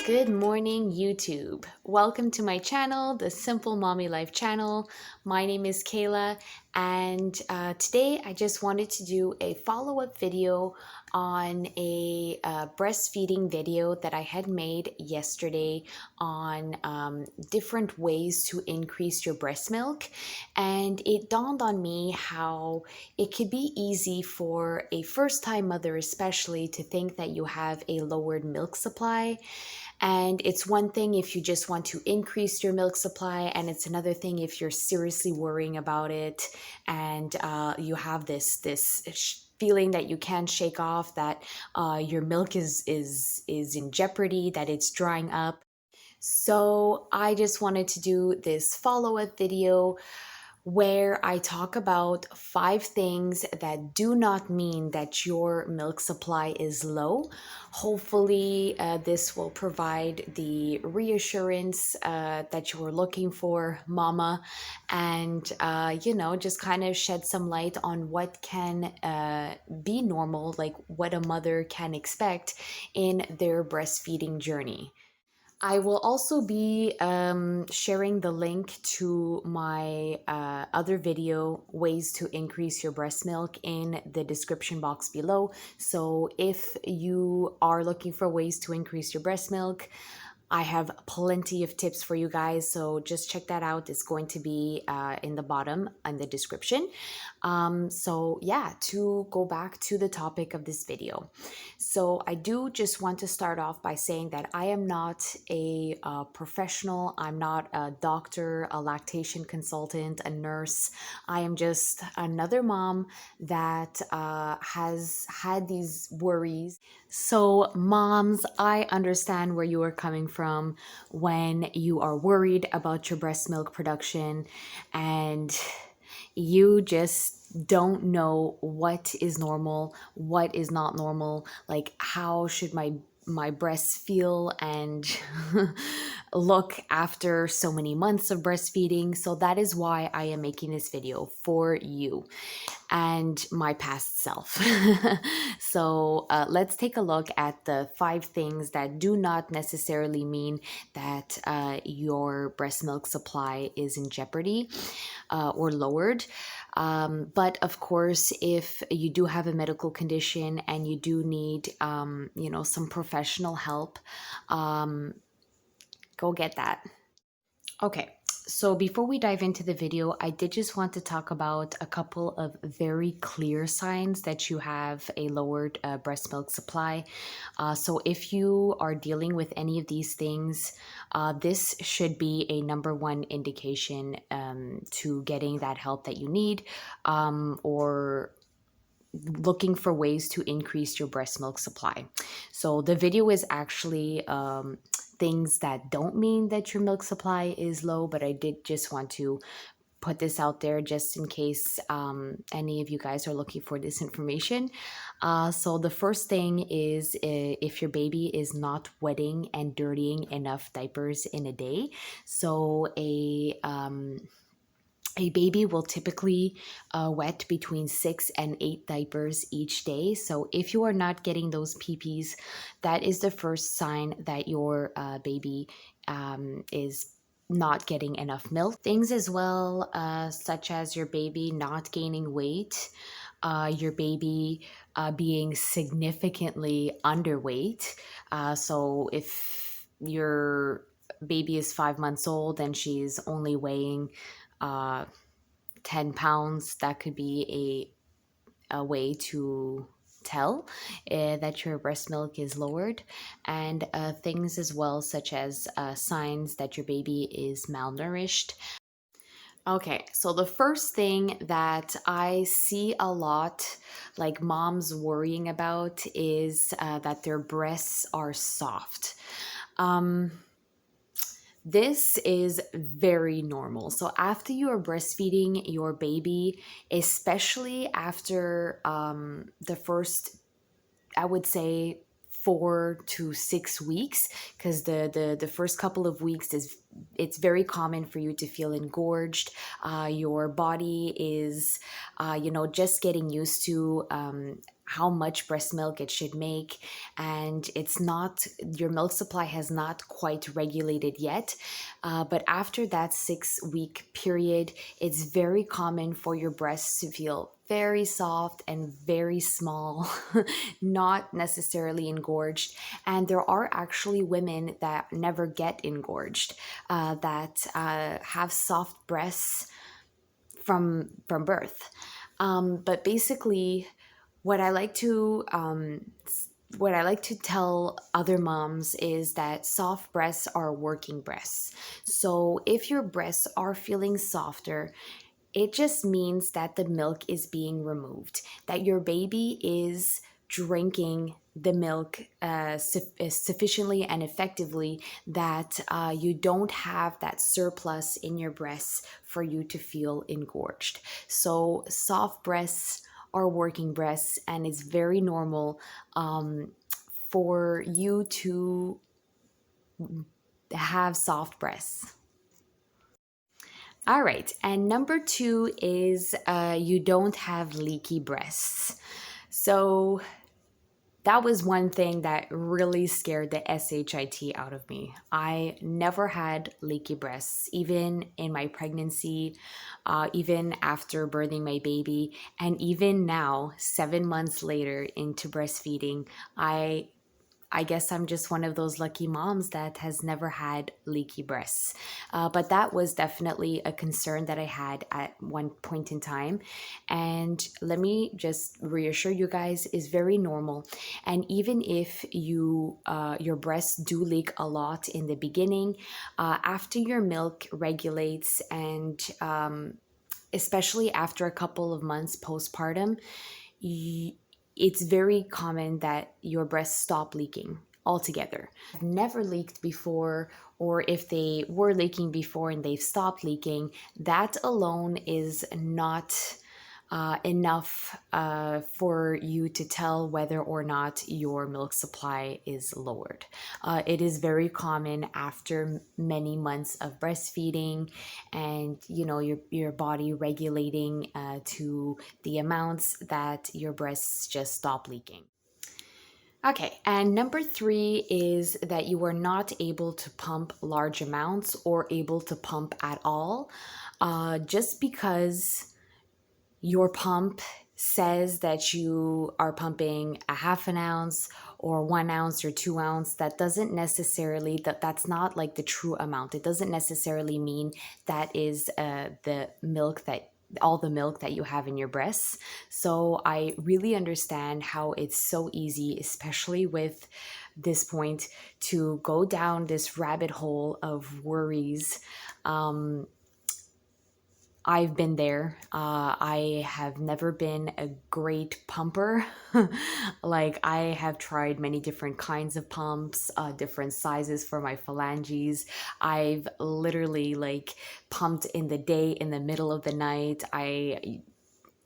Good morning, YouTube. Welcome to my channel, the Simple Mommy Life channel. My name is Kayla, and today I just wanted to do a follow-up video on a breastfeeding video that I had made yesterday on different ways to increase your breast milk. And it dawned on me how it could be easy for a first-time mother especially to think that you have a lowered milk supply. And it's one thing if you just want to increase your milk supply, and it's another thing if you're seriously worrying about it and you have this feeling that you can't shake off, that your milk is in jeopardy, that it's drying up. So I just wanted to do this follow-up video where I talk about 5 things that do not mean that your milk supply is low. Hopefully, this will provide the reassurance that you were looking for, mama, and just kind of shed some light on what can be normal, like what a mother can expect in their breastfeeding journey. I will also be sharing the link to my other video, Ways to Increase Your Breast Milk, in the description box below. So if you are looking for ways to increase your breast milk, I have plenty of tips for you guys, so just check that out. It's going to be in the bottom in the description. So yeah, to go back to the topic of this video. So I do just want to start off by saying that I am not a professional. I'm not a doctor, a lactation consultant, a nurse. I am just another mom that has had these worries. So moms, I understand where you are coming from when you are worried about your breast milk production and you just don't know what is normal, what is not normal, like how should my breasts feel and look after so many months of breastfeeding. So that is why I am making this video for you and my past self. So let's take a look at the 5 things that do not necessarily mean that your breast milk supply is in jeopardy or lowered. But of course, if you do have a medical condition and you do need, some professional help, go get that. Okay, so before we dive into the video, I did just want to talk about a couple of very clear signs that you have a lowered breast milk supply. So if you are dealing with any of these things, this should be a #1 indication to getting that help that you need, or looking for ways to increase your breast milk supply. So the video is actually things that don't mean that your milk supply is low, but I did just want to put this out there just in case any of you guys are looking for this information. So the first thing is if your baby is not wetting and dirtying enough diapers in a day. So a baby will typically wet between 6 and 8 diapers each day. So if you are not getting those PPs, that is the first sign that your baby is not getting enough milk. Things as well, such as your baby not gaining weight, your baby being significantly underweight. So if your baby is 5 months old and she's only weighing 10 pounds, that could be a way to tell that your breast milk is lowered. And things as well, such as signs that your baby is malnourished. Okay, so the first thing that I see a lot, like moms worrying about, is that their breasts are soft. This is very normal. So after you are breastfeeding your baby, especially after the first, I would say, 4 to 6 weeks, because the first couple of weeks it's very common for you to feel engorged. Your body is just getting used to how much breast milk it should make, and it's not, your milk supply has not quite regulated yet. But after that 6 week period, it's very common for your breasts to feel very soft and very small, not necessarily engorged. And there are actually women that never get engorged, that have soft breasts from birth. But basically, what I like to what I like to tell other moms is that soft breasts are working breasts. So if your breasts are feeling softer, it just means that the milk is being removed, that your baby is drinking the milk sufficiently and effectively, that you don't have that surplus in your breasts for you to feel engorged. So soft breasts are working breasts, and it's very normal for you to have soft breasts. All right, and number two is you don't have leaky breasts. So that was one thing that really scared the SHIT out of me. I never had leaky breasts, even in my pregnancy, even after birthing my baby, and even now, 7 months later into breastfeeding, I guess I'm just one of those lucky moms that has never had leaky breasts. But that was definitely a concern that I had at one point in time. And let me just reassure you guys, is very normal. And even if your breasts do leak a lot in the beginning, after your milk regulates, and especially after a couple of months postpartum, it's very common that your breasts stop leaking altogether. Never leaked before, or if they were leaking before and they've stopped leaking, that alone is not enough for you to tell whether or not your milk supply is lowered. It is very common after many months of breastfeeding, and your body regulating to the amounts that your breasts just stop leaking. Okay, and number three is that you are not able to pump large amounts or able to pump at all, just because your pump says that you are pumping a half an ounce or 1 ounce or 2 ounce. That doesn't necessarily, that's not like the true amount. It doesn't necessarily mean that is the milk that all the milk that you have in your breasts. So I really understand how it's so easy, especially with this point, to go down this rabbit hole of worries. I've been there. I have never been a great pumper. Like, I have tried many different kinds of pumps, different sizes for my phalanges. I've literally like pumped in the day, in the middle of the night.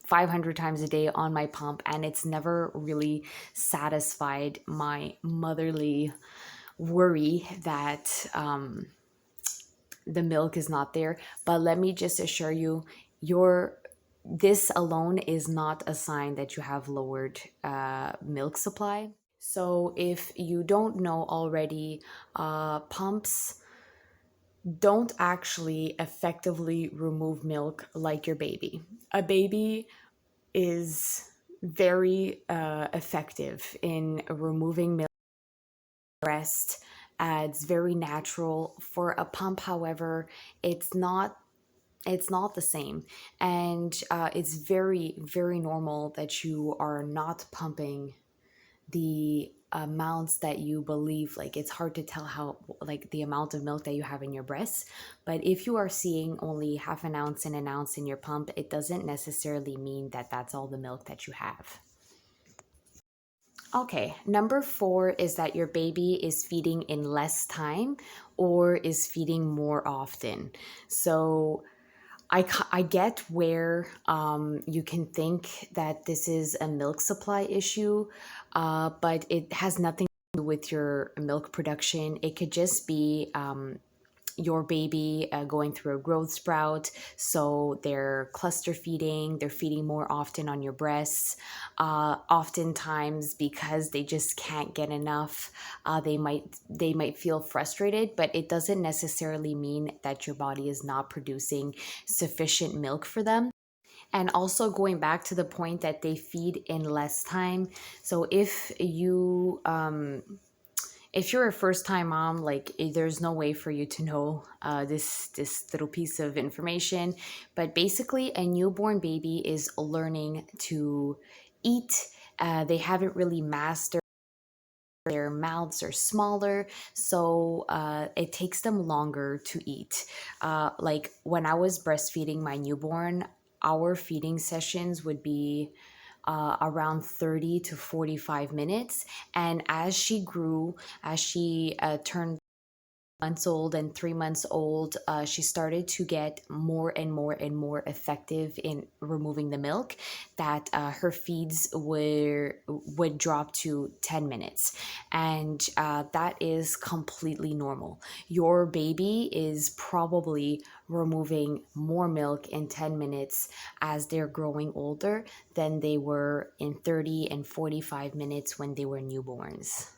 500 times a day on my pump, and it's never really satisfied my motherly worry that the milk is not there. But let me just assure you, this alone is not a sign that you have lowered milk supply. So if you don't know already, pumps don't actually effectively remove milk like your baby. A baby is very effective in removing milk breast. It's very natural. For a pump, however, it's not the same, and it's very, very normal that you are not pumping the amounts that you believe. Like, it's hard to tell how, like, the amount of milk that you have in your breasts. But if you are seeing only half an ounce and an ounce in your pump, it doesn't necessarily mean that that's all the milk that you have. Okay, number four is that your baby is feeding in less time or is feeding more often. So I get where you can think that this is a milk supply issue, but it has nothing to do with your milk production. It could just be your baby going through a growth sprout, so they're cluster feeding, they're feeding more often on your breasts. Oftentimes, because they just can't get enough, they might feel frustrated, but it doesn't necessarily mean that your body is not producing sufficient milk for them. And also going back to the point that they feed in less time. So if you're a first time mom, like there's no way for you to know this little piece of information. But basically, a newborn baby is learning to eat. They haven't really mastered. Their mouths are smaller, so it takes them longer to eat. Like when I was breastfeeding my newborn, our feeding sessions would be around 30 to 45 minutes. And as she grew, as she turned months old and 3 months old, she started to get more and more and more effective in removing the milk. That her feeds would drop to 10 minutes, and that is completely normal. Your baby is probably removing more milk in 10 minutes as they're growing older than they were in 30 and 45 minutes when they were newborns.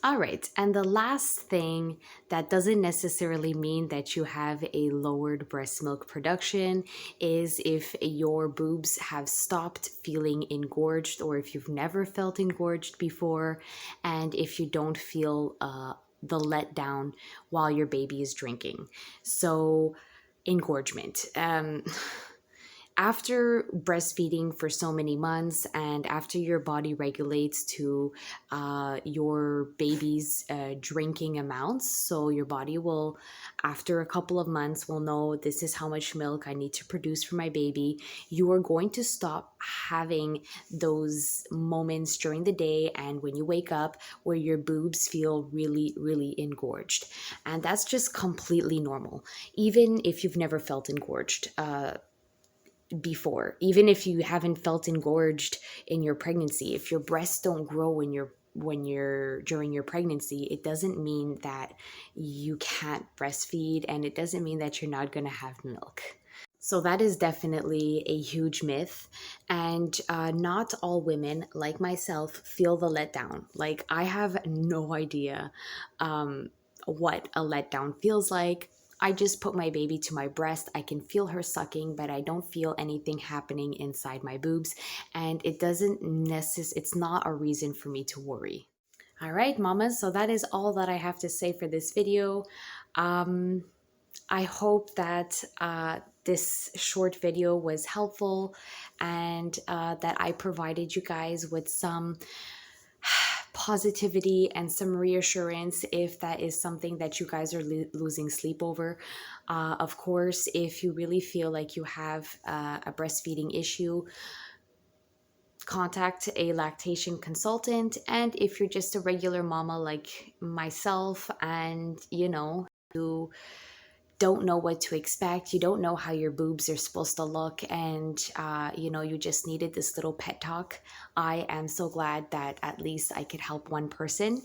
All right, and the last thing that doesn't necessarily mean that you have a lowered breast milk production is if your boobs have stopped feeling engorged, or if you've never felt engorged before, and if you don't feel the letdown while your baby is drinking. So, engorgement. After breastfeeding for so many months, and after your body regulates to your baby's drinking amounts, so your body will, after a couple of months, will know this is how much milk I need to produce for my baby. You are going to stop having those moments during the day and when you wake up where your boobs feel really, really engorged. And that's just completely normal, even if you've never felt engorged before. Even if you haven't felt engorged in your pregnancy, if your breasts don't grow when you're during your pregnancy, it doesn't mean that you can't breastfeed, and it doesn't mean that you're not going to have milk. So that is definitely a huge myth. And not all women, like myself, feel the letdown. Like, I have no idea what a letdown feels like. I just put my baby to my breast. I can feel her sucking, but I don't feel anything happening inside my boobs. And it's not a reason for me to worry. All right, mamas. So that is all that I have to say for this video. Um, I hope that this short video was helpful, and that I provided you guys with some positivity and some reassurance if that is something that you guys are losing sleep over. Of course, if you really feel like you have a breastfeeding issue, contact a lactation consultant. And if you're just a regular mama like myself, and you don't know what to expect, you don't know how your boobs are supposed to look, and you just needed this little pet talk, I am so glad that at least I could help one person.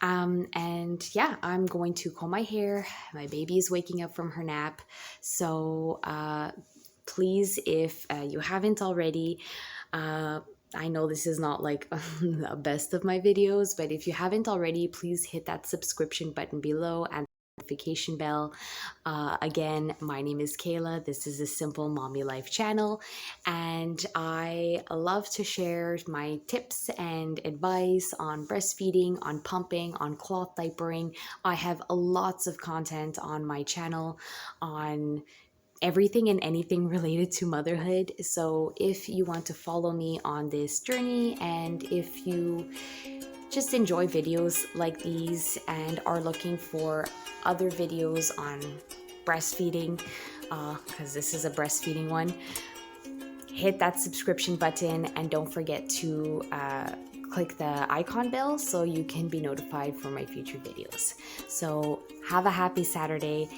And yeah, I'm going to comb my hair. My baby is waking up from her nap, so please, if you haven't already, I know this is not like the best of my videos, but if you haven't already, please hit that subscription button below and notification bell. Again, my name is Kayla. This is a Simple Mommy Life channel, and I love to share my tips and advice on breastfeeding, on pumping, on cloth diapering. I have lots of content on my channel on everything and anything related to motherhood. So if you want to follow me on this journey, and if you just enjoy videos like these and are looking for other videos on breastfeeding, because this is a breastfeeding one, hit that subscription button, and don't forget to click the icon bell so you can be notified for my future videos. So have a happy Saturday,